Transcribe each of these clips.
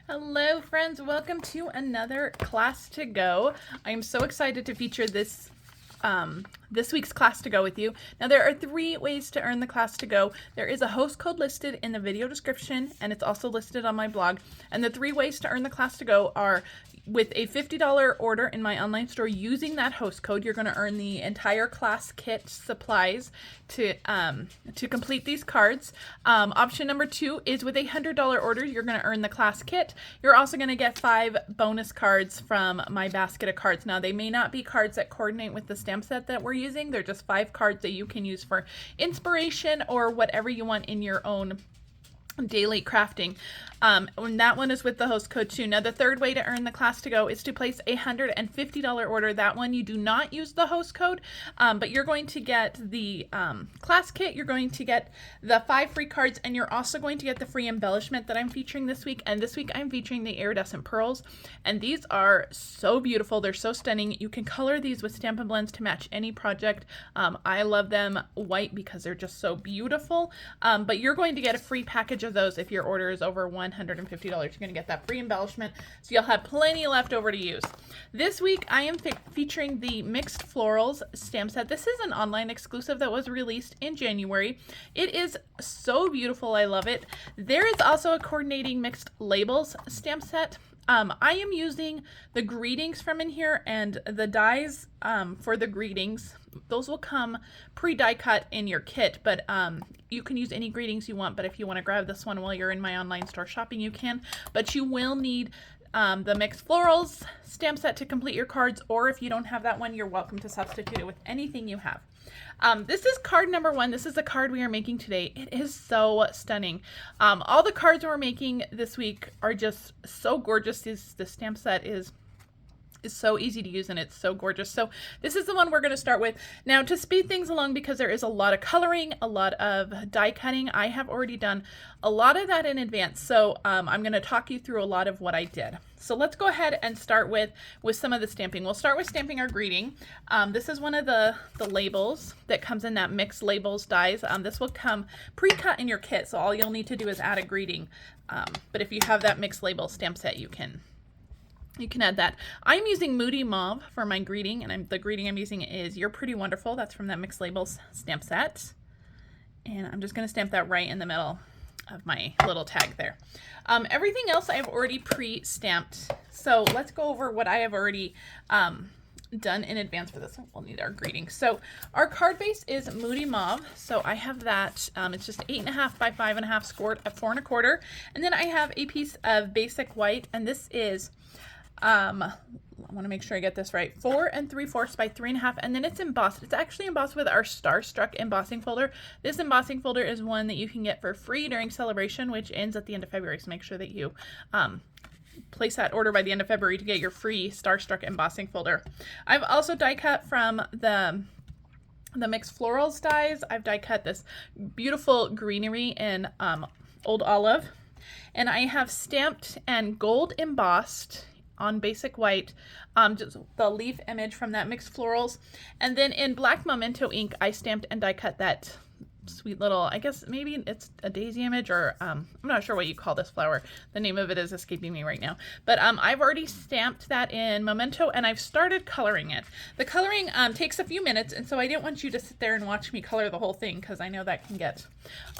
Hello friends, welcome to another class to go. I am so excited to feature this week's class to go with you. Now there are 3 ways to earn the class to go. There is a host code listed in the video description and it's also listed on my blog. And the 3 ways to earn the class to go are with a $50 order in my online store using that host code. You're going to earn the entire class kit supplies to complete these cards. Option number 2 is with a $100 order, you're going to earn the class kit. You're also going to get 5 bonus cards from my basket of cards. Now they may not be cards that coordinate with the stamp set that we're using. They're just 5 cards that you can use for inspiration or whatever you want in your own daily crafting. And that one is with the host code too. Now the 3rd way to earn the class to go is to place a $150 order. That one you do not use the host code, but you're going to get the class kit, you're going to get the 5 free cards, and you're also going to get the free embellishment that I'm featuring this week. And this week I'm featuring the iridescent pearls, and these are so beautiful. They're so stunning. You can color these with Stampin' Blends to match any project. I love them white because they're just so beautiful, but you're going to get a free package of those if your order is over $150. You're going to get that free embellishment, so you'll have plenty left over to use. This week I am featuring the Mixed Florals stamp set. This is an online exclusive that was released in January. It is so beautiful. I love it. There is also a coordinating Mixed Labels stamp set. I am using the greetings from in here, and the dies for the greetings, those will come pre-die cut in your kit, but you can use any greetings you want. But if you want to grab this one while you're in my online store shopping, you can. But you will need the Mixed Florals stamp set to complete your cards, or if you don't have that one, you're welcome to substitute it with anything you have. This is card number 1. This is the card we are making today. It is so stunning. All the cards we're making this week are just so gorgeous. The stamp set is so easy to use and it's so gorgeous. So this is the one we're going to start with. Now to speed things along, because there is a lot of coloring, a lot of die cutting, I have already done a lot of that in advance. So I'm going to talk you through a lot of what I did. So let's go ahead and start with some of the stamping. We'll start with stamping our greeting. This is one of the labels that comes in that Mixed Labels dies. This will come pre-cut in your kit, so all you'll need to do is add a greeting. But if you have that Mixed Label stamp set, you can add that. I'm using Moody Mauve for my greeting, and the greeting I'm using is You're Pretty Wonderful. That's from that Mixed Labels stamp set. And I'm just going to stamp that right in the middle of my little tag there. Everything else I have already pre-stamped. So let's go over what I have already done in advance for this. We'll need our greeting. So our card base is Moody Mauve. So I have that. It's just 8.5 by 5.5 scored at 4 1/4. And then I have a piece of basic white, and this is I want to make sure I get this right, 4 3/4 by 3.5, and then it's embossed. It's actually embossed with our Starstruck embossing folder. This embossing folder is one that you can get for free during Sale-a-Bration, which ends at the end of February, so make sure that you place that order by the end of February to get your free Starstruck embossing folder. I've also die cut from the Mixed Florals dies. I've die cut this beautiful greenery in Old Olive, and I have stamped and gold embossed on basic white, just the leaf image from that Mixed Florals. And then in black Memento ink, I stamped and die cut that sweet little, I guess maybe it's a daisy image, or I'm not sure what you call this flower. The name of it is escaping me right now. But I've already stamped that in Memento, and I've started coloring it. The coloring takes a few minutes, and so I didn't want you to sit there and watch me color the whole thing, because I know that can get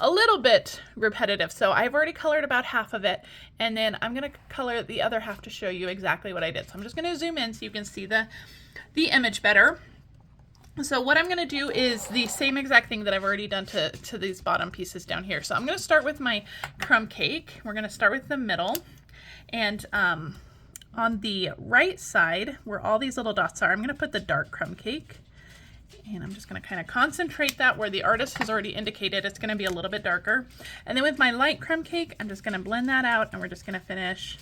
a little bit repetitive. So I've already colored about half of it, and then I'm going to color the other half to show you exactly what I did. So I'm just going to zoom in so you can see the image better. So what I'm going to do is the same exact thing that I've already done to these bottom pieces down here. So I'm going to start with my crumb cake. We're going to start with the middle. And on the right side, where all these little dots are, I'm going to put the dark crumb cake. And I'm just going to kind of concentrate that where the artist has already indicated it's going to be a little bit darker. And then with my light crumb cake, I'm just going to blend that out, and we're just going to finish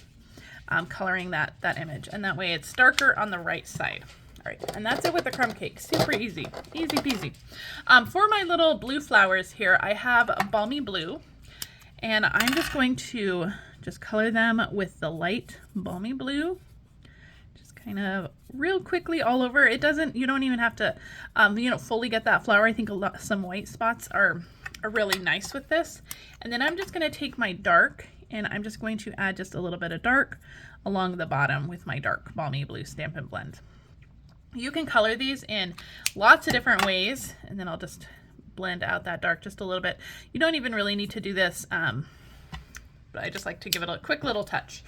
coloring that image. And that way it's darker on the right side. All right, and that's it with the crumb cake. Super easy, easy peasy. For my little blue flowers here, I have a Balmy Blue, and I'm just going to color them with the light Balmy Blue. Just kind of real quickly all over. You don't even have to, fully get that flower. I think some white spots are really nice with this. And then I'm just going to take my dark and I'm just going to add just a little bit of dark along the bottom with my dark balmy blue Stampin' Blend. You can color these in lots of different ways, and then I'll just blend out that dark just a little bit. You don't even really need to do this, but I just like to give it a quick little touch.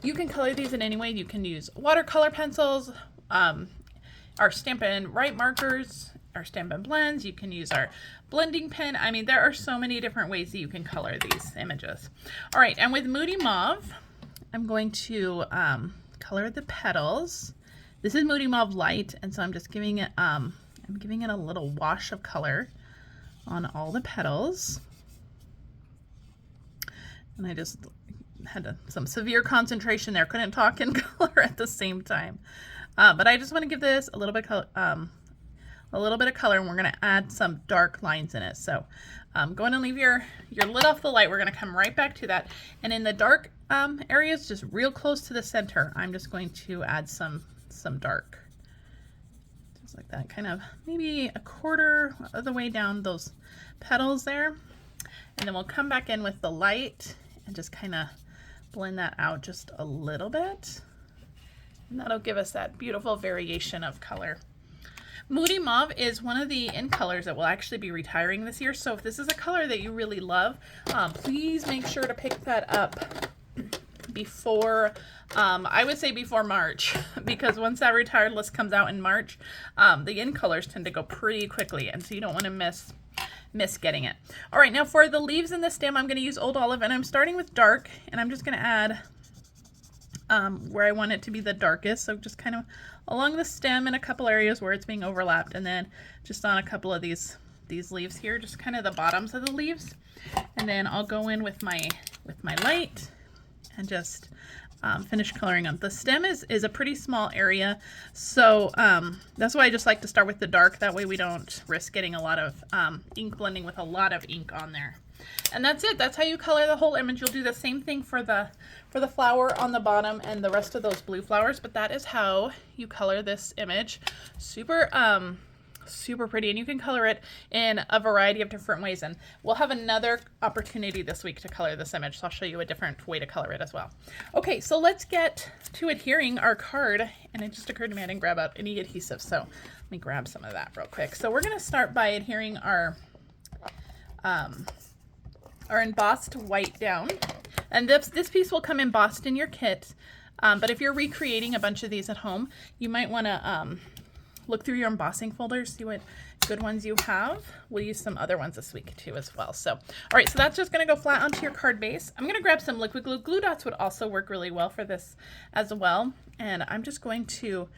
You can color these in any way. You can use watercolor pencils, our Stampin' Write markers, our Stampin' Blends. You can use our blending pen. I mean, there are so many different ways that you can color these images. All right, and with Moody Mauve, I'm going to color the petals. This is Moody Mauve Light, and so I'm just giving it I'm giving it a little wash of color on all the petals. And I just had some severe concentration there. Couldn't talk and color at the same time. But I just want to give this a little bit of color, and we're going to add some dark lines in it. So go ahead and leave your lid off the light. We're going to come right back to that. And in the dark areas, just real close to the center, I'm just going to add some dark. Just like that, kind of maybe a quarter of the way down those petals there. And then we'll come back in with the light and just kind of blend that out just a little bit. And that'll give us that beautiful variation of color. Moody Mauve is one of the in colors that will actually be retiring this year. So if this is a color that you really love, please make sure to pick that up before, I would say before March, because once that retired list comes out in March, the in colors tend to go pretty quickly, and so you don't want to miss getting it. All right, now for the leaves in the stem, I'm going to use Old Olive, and I'm starting with dark, and I'm just going to add where I want it to be the darkest, so just kind of along the stem in a couple areas where it's being overlapped, and then just on a couple of these leaves here, just kind of the bottoms of the leaves. And then I'll go in with my light and just finish coloring them. The stem is a pretty small area, so that's why I just like to start with the dark. That way we don't risk getting a lot of ink blending with a lot of ink on there. And that's it. That's how you color the whole image. You'll do the same thing for the flower on the bottom and the rest of those blue flowers, but that is how you color this image. Super super pretty, and you can color it in a variety of different ways, and we'll have another opportunity this week to color this image, so I'll show you a different way to color it as well. Okay, so let's get to adhering our card, and it just occurred to me I didn't grab out any adhesive, so let me grab some of that real quick. So we're going to start by adhering our embossed white down, and this piece will come embossed in your kit, but if you're recreating a bunch of these at home, you might want to look through your embossing folders, see what good ones you have. We'll use some other ones this week too as well. So, all right, so that's just gonna go flat onto your card base. I'm gonna grab some liquid glue. Glue dots would also work really well for this as well. And I'm just going to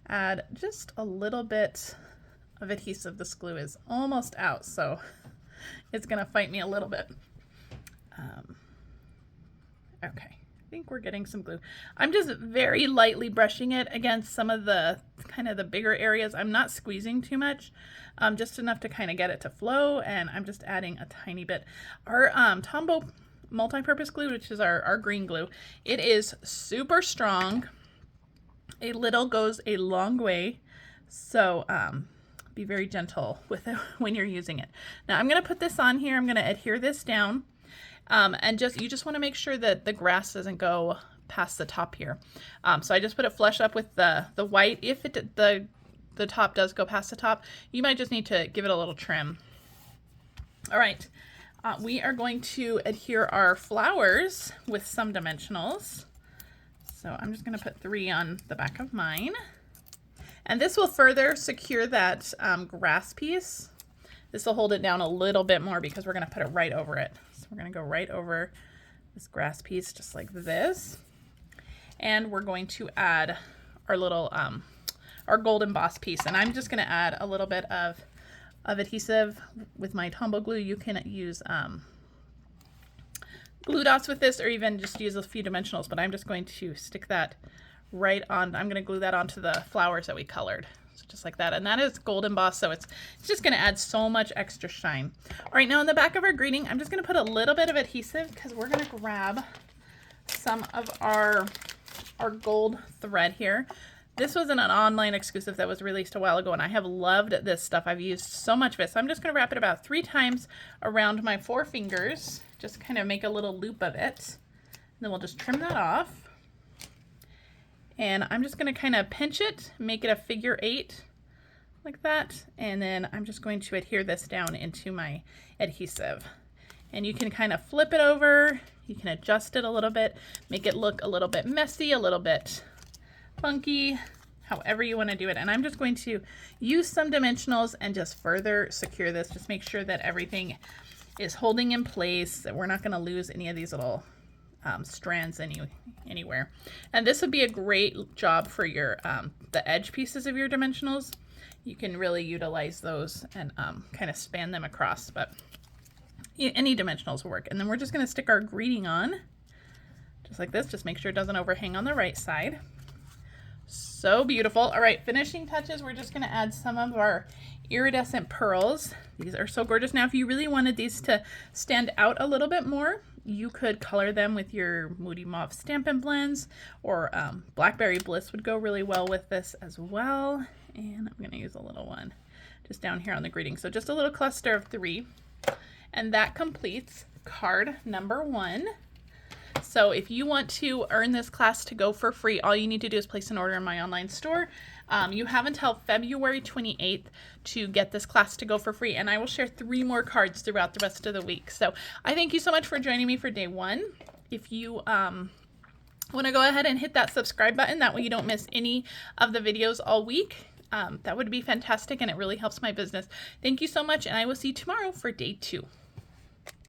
add just a little bit of adhesive. This glue is almost out, so it's gonna fight me a little bit. Okay. I think we're getting some glue. I'm just very lightly brushing it against some of the kind of the bigger areas. I'm not squeezing too much, just enough to kind of get it to flow, and I'm just adding a tiny bit. Our Tombow multi-purpose glue, which is our green glue, it is super strong. A little goes a long way, so be very gentle with it when you're using it. Now I'm going to put this on here. I'm going to adhere this down. And you just want to make sure that the grass doesn't go past the top here. So I just put it flush up with the white. If the top does go past the top, you might just need to give it a little trim. All right, we are going to adhere our flowers with some dimensionals. So I'm just going to put 3 on the back of mine. And this will further secure that grass piece. This will hold it down a little bit more because we're going to put it right over it. So we're going to go right over this grass piece just like this. And we're going to add our little, our gold embossed piece. And I'm just going to add a little bit of adhesive with my Tombow glue. You can use glue dots with this, or even just use a few dimensionals, but I'm just going to stick that right on. I'm going to glue that onto the flowers that we colored. So just like that. And that is gold embossed, so it's just going to add so much extra shine. All right, now on the back of our greeting, I'm just going to put a little bit of adhesive because we're going to grab some of our gold thread here. This was an online exclusive that was released a while ago, and I have loved this stuff. I've used so much of it. So I'm just going to wrap it about 3 times around my 4 fingers just kind of make a little loop of it. And then we'll just trim that off. And I'm just going to kind of pinch it, make it a figure 8 like that. And then I'm just going to adhere this down into my adhesive. And you can kind of flip it over. You can adjust it a little bit, make it look a little bit messy, a little bit funky, however you want to do it. And I'm just going to use some dimensionals and just further secure this. Just make sure that everything is holding in place, that we're not going to lose any of these little strands anywhere. And this would be a great job for your the edge pieces of your dimensionals. You can really utilize those and kind of span them across, but any dimensionals will work. And then we're just going to stick our greeting on just like this. Just make sure it doesn't overhang on the right side. So beautiful. All right, finishing touches. We're just going to add some of our iridescent pearls. These are so gorgeous. Now, if you really wanted these to stand out a little bit more, you could color them with your Moody Mauve Stampin' blends, or Blackberry Bliss would go really well with this as well. And I'm going to use a little one just down here on the greeting. So just a little cluster of 3. And that completes card number 1. So if you want to earn this class to go for free, all you need to do is place an order in my online store. You have until February 28th to get this class to go for free, and I will share 3 more cards throughout the rest of the week. So I thank you so much for joining me for day 1. If you want to go ahead and hit that subscribe button, that way you don't miss any of the videos all week. That would be fantastic, and it really helps my business. Thank you so much, and I will see you tomorrow for day 2.